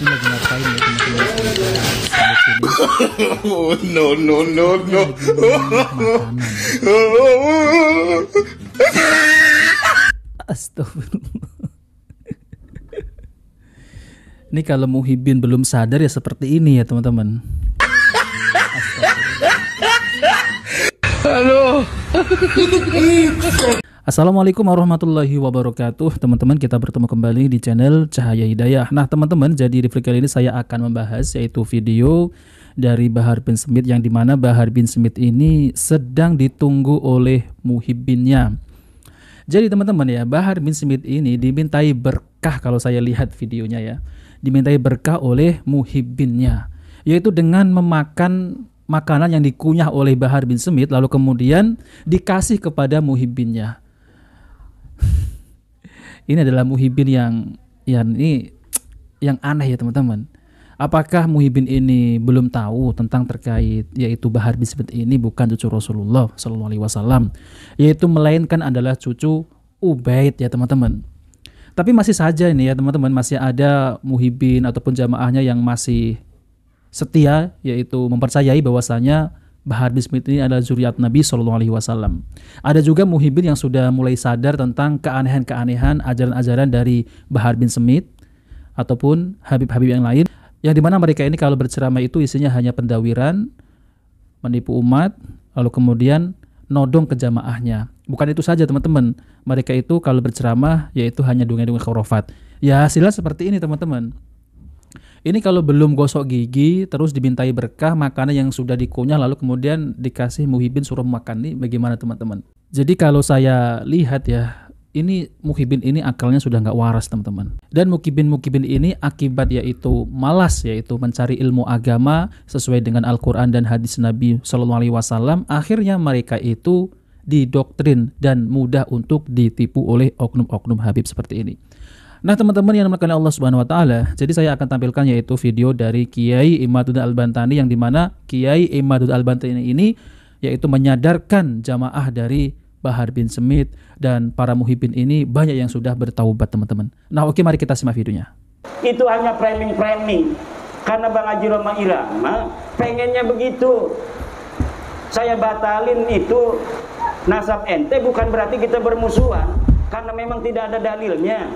Ini lagi ngapain ya teman-teman ini? Oh, no, no, no, no. Astagfirullah. Ini kalau Muhyiddin belum sadar ya seperti ini ya teman-teman. Halo. Assalamualaikum warahmatullahi wabarakatuh. Teman-teman, kita bertemu kembali di channel Cahaya Hidayah. Nah teman-teman, jadi di video kali ini saya akan membahas yaitu video dari Bahar bin Smith, yang dimana Bahar bin Smith ini sedang ditunggu oleh Muhyiddinnya. Jadi teman-teman ya, Bahar bin Smith ini dimintai berkah, kalau saya lihat videonya ya, dimintai berkah oleh Muhyiddinnya, yaitu dengan memakan makanan yang dikunyah oleh Bahar bin Smith lalu kemudian dikasih kepada Muhyiddinnya. Ini adalah Muhyiddin yang aneh ya teman-teman. Apakah Muhyiddin ini belum tahu tentang terkait yaitu Bahar bin Smith ini bukan cucu Rasulullah SAW, yaitu melainkan adalah cucu Ubaid ya teman-teman. Tapi masih saja ini ya teman-teman, masih ada Muhyiddin ataupun jamaahnya yang masih setia, yaitu mempercayai bahwasanya Bahar bin Smith ini adalah zuriat Nabi SAW. Ada juga Muhyiddin yang sudah mulai sadar tentang keanehan-keanehan ajaran-ajaran dari Bahar bin Smith ataupun habib-habib yang lain, yang dimana mereka ini kalau berceramah itu isinya hanya pendawiran, menipu umat, lalu kemudian nodong ke jamaahnya. Bukan itu saja teman-teman, mereka itu kalau berceramah yaitu hanya dongeng-dongeng khurafat. Ya hasilnya seperti ini teman-teman. Ini kalau belum gosok gigi terus dimintai berkah makanan yang sudah dikunyah lalu kemudian dikasih Muhyiddin suruh makan, nih bagaimana teman-teman? Jadi kalau saya lihat ya, ini Muhyiddin ini akalnya sudah nggak waras teman-teman. Dan Muhyiddin ini akibat yaitu malas, yaitu mencari ilmu agama sesuai dengan Al-Quran dan hadis Nabi SAW, akhirnya mereka itu didoktrin dan mudah untuk ditipu oleh oknum-oknum habib seperti ini. Nah teman-teman yang dimuliakan Allah Subhanahu wa Ta'ala, jadi saya akan tampilkan yaitu video dari Kiai Imaduddin Al-Bantani, yang dimana Kiai Imaduddin Al-Bantani ini yaitu menyadarkan jamaah dari Bahar bin Smith dan para Muhyiddin ini banyak yang sudah bertaubat teman-teman. Nah oke, mari kita simak videonya. Itu hanya framing karena Bang Haji Roma Irama pengennya begitu. Saya batalin itu nasab ente bukan berarti kita bermusuhan, karena memang tidak ada dalilnya.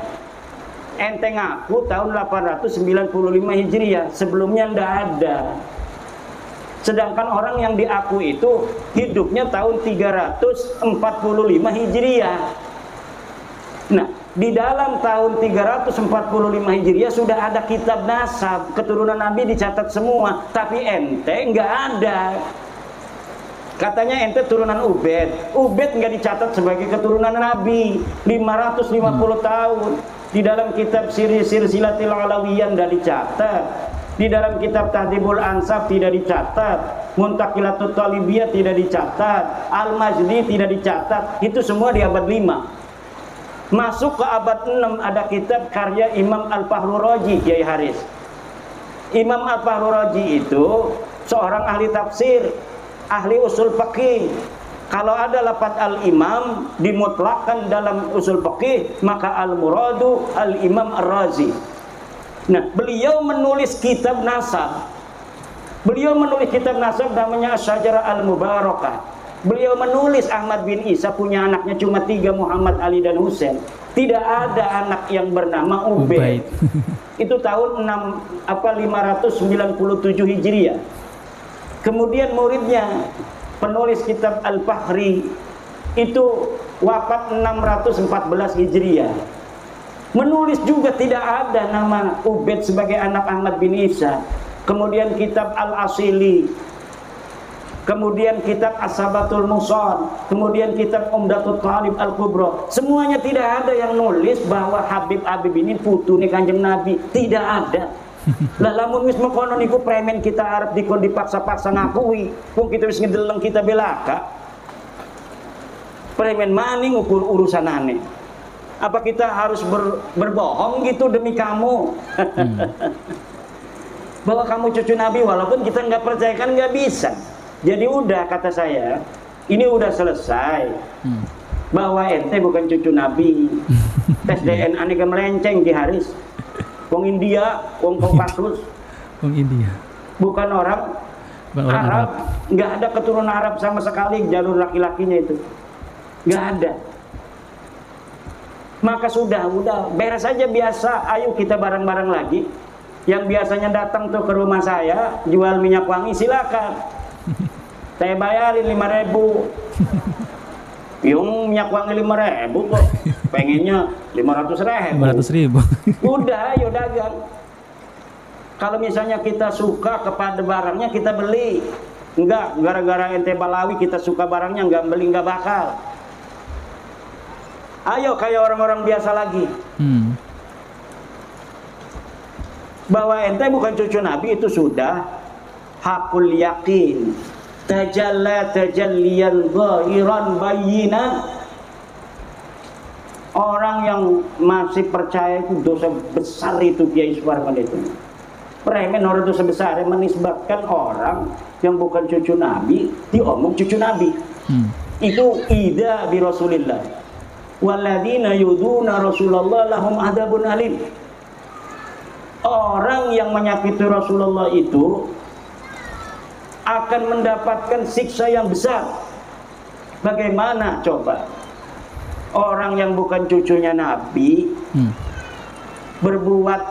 Ente ngaku tahun 895 Hijriah, sebelumnya ndak ada. Sedangkan orang yang diaku itu hidupnya tahun 345 Hijriah. Nah, di dalam tahun 345 Hijriah sudah ada kitab nasab, keturunan Nabi dicatat semua, tapi ente nggak ada. Katanya ente turunan Ubaid nggak dicatat sebagai keturunan Nabi 550 tahun. Di dalam kitab Silsilatil Alawiyan tidak dicatat, di dalam kitab Tahdhibul Ansab tidak dicatat, Muntaqilatut Talibiyah tidak dicatat, Al-Majdi tidak dicatat. Itu semua di abad 5. Masuk ke abad 6 ada kitab karya Imam Al-Fahru Raji, Kiai Haris. Imam Al-Fahru Raji itu seorang ahli tafsir, ahli usul fikih. Kalau ada lafaz al-imam dimutlakkan dalam usul fikih, maka al-muradu al-imam ar-razi. Nah, beliau menulis kitab nasab. Beliau menulis kitab nasab namanya Asy-Syajarah Al-Mubarakah. Beliau menulis Ahmad bin Isa punya anaknya cuma 3, Muhammad, Ali dan Husain. Tidak ada anak yang bernama Ubaid. Itu tahun 597 Hijriah. Kemudian muridnya penulis kitab Al-Fahri itu wafat 614 Hijriah. Menulis juga tidak ada nama Ubaid sebagai anak Ahmad bin Isa. Kemudian kitab Al-Asili, kemudian kitab As-Sabatul Musad, kemudian kitab Umdatul Talib Al-Kubra. Semuanya tidak ada yang nulis bahwa Habib ini putune Kanjeng Nabi. Tidak ada. Lah lamun wis mengkono niku premen kita arep dikon dipaksa-paksa ngakui, wong kita wis ngedeleng kita belaka. Premen maning ukur urusanane. Apa kita harus berbohong gitu demi kamu? Bahwa kamu cucu Nabi walaupun kita nggak percaya, kan nggak bisa. Jadi udah, kata saya, ini udah selesai. Bahwa ente bukan cucu Nabi. Tes DNA ini melenceng Ki Haris. Wong India, wong Kaukasus, Wong India. bukan orang Bukan orang Arab. Nggak ada keturunan Arab sama sekali jalur laki-lakinya itu. Nggak ada. Maka sudah beres saja biasa. Ayo kita bareng-bareng lagi. Yang biasanya datang tuh ke rumah saya jual minyak wangi, silakan. Saya bayarin 5.000. Yung minyak wangi 5.000 kok. Pengennya 500.000. 500.000. Udah, ayo dagang. Kalau misalnya kita suka kepada barangnya, kita beli. Enggak, gara-gara ente Balawi kita suka barangnya, enggak beli, enggak bakal. Ayo kayak orang-orang biasa lagi. Bahwa ente bukan cucu Nabi itu sudah hakul yakin. Tajalla tajalliyan zahiran bayinan. Orang yang masih percaya itu dosa besar itu Kiai Suparman itu. Premen orang dosa besar yang menisbatkan orang yang bukan cucu Nabi diomong cucu Nabi. Itu ida bi Rasulillah. Walladzina yuduna Rasulullah lahum adabun alim. Orang yang menyakiti Rasulullah itu akan mendapatkan siksa yang besar. Bagaimana coba? Orang yang bukan cucunya Nabi berbuat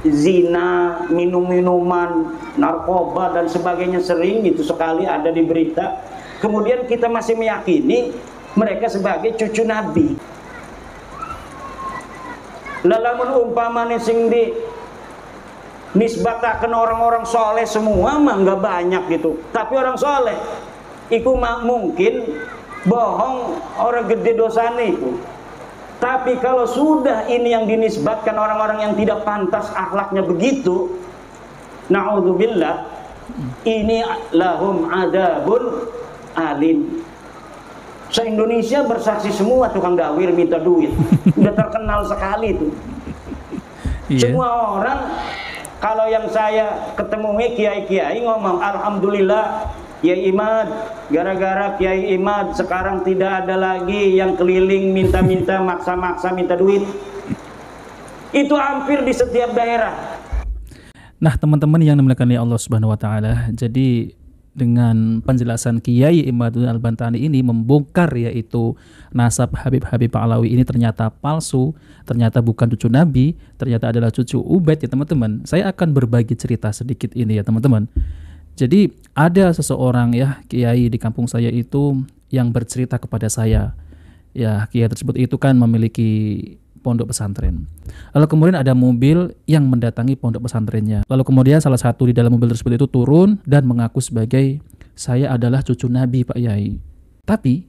zina, minum-minuman, narkoba dan sebagainya, sering itu sekali ada di berita. Kemudian kita masih meyakini mereka sebagai cucu Nabi. Lalamun umpamane sing di nisbataken orang-orang soleh semua mah nggak banyak gitu. Tapi orang soleh iku mungkin bohong, orang gede dosane itu. Tapi kalau sudah ini yang dinisbatkan orang-orang yang tidak pantas akhlaknya begitu, na'udzubillah, ini lahum adabun alim. Se-Indonesia bersaksi semua tukang dawir minta duit. Udah terkenal sekali itu. Semua orang, kalau yang saya ketemui kiai-kiai ngomong, alhamdulillah Kiai Imad, gara-gara Kiai Imad sekarang tidak ada lagi yang keliling minta-minta, maksa-maksa minta duit. Itu hampir di setiap daerah. Nah, teman-teman yang dimuliakan oleh Allah Subhanahu wa taala, jadi dengan penjelasan Kiai Imaduddin Al-Bantani ini membongkar yaitu nasab Habib Alawi ini ternyata palsu, ternyata bukan cucu Nabi, ternyata adalah cucu Ubaid ya teman-teman. Saya akan berbagi cerita sedikit ini ya teman-teman. Jadi ada seseorang ya kiai di kampung saya itu yang bercerita kepada saya. Ya, kiai tersebut itu kan memiliki pondok pesantren. Lalu kemudian ada mobil yang mendatangi pondok pesantrennya. Lalu kemudian salah satu di dalam mobil tersebut itu turun dan mengaku sebagai saya adalah cucu Nabi Pak Yai. Tapi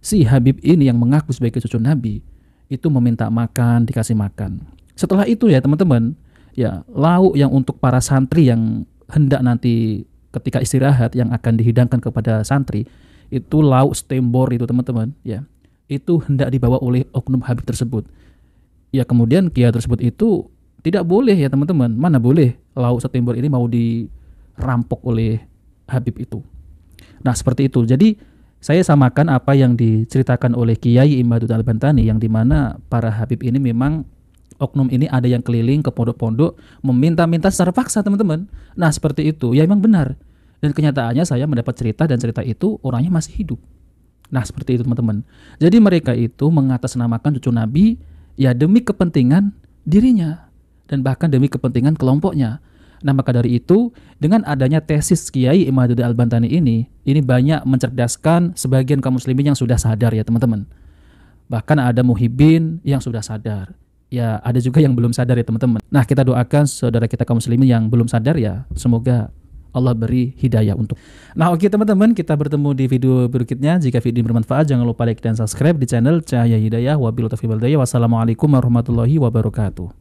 si Habib ini yang mengaku sebagai cucu Nabi itu meminta makan, dikasih makan. Setelah itu ya teman-teman, ya lauk yang untuk para santri yang hendak nanti ketika istirahat yang akan dihidangkan kepada santri itu lauk stembor itu teman-teman ya, itu hendak dibawa oleh oknum Habib tersebut ya. Kemudian kiai tersebut itu tidak boleh ya teman-teman, mana boleh lauk stembor ini mau dirampok oleh Habib itu. Nah seperti itu. Jadi saya samakan apa yang diceritakan oleh Kiai Imaduddin Al-Bantani yang dimana para Habib ini memang oknum ini ada yang keliling ke pondok-pondok meminta-minta secara paksa teman-teman. Nah seperti itu, ya memang benar. Dan kenyataannya saya mendapat cerita dan cerita itu orangnya masih hidup. Nah seperti itu teman-teman. Jadi mereka itu mengatasnamakan cucu Nabi ya demi kepentingan dirinya dan bahkan demi kepentingan kelompoknya. Nah maka dari itu dengan adanya tesis Kiai Imaduddin Al-Bantani ini banyak mencerdaskan sebagian kaum muslimin yang sudah sadar ya teman-teman. Bahkan ada muhibin yang sudah sadar. Ya ada juga yang belum sadar ya teman-teman. Nah kita doakan saudara kita kaum muslimin yang belum sadar ya semoga Allah beri hidayah untuk. Nah oke teman-teman, kita bertemu di video berikutnya. Jika video ini bermanfaat jangan lupa like dan subscribe di channel Cahaya Hidayah. Wabillahi taufiq wal hidayah. Wassalamualaikum warahmatullahi wabarakatuh.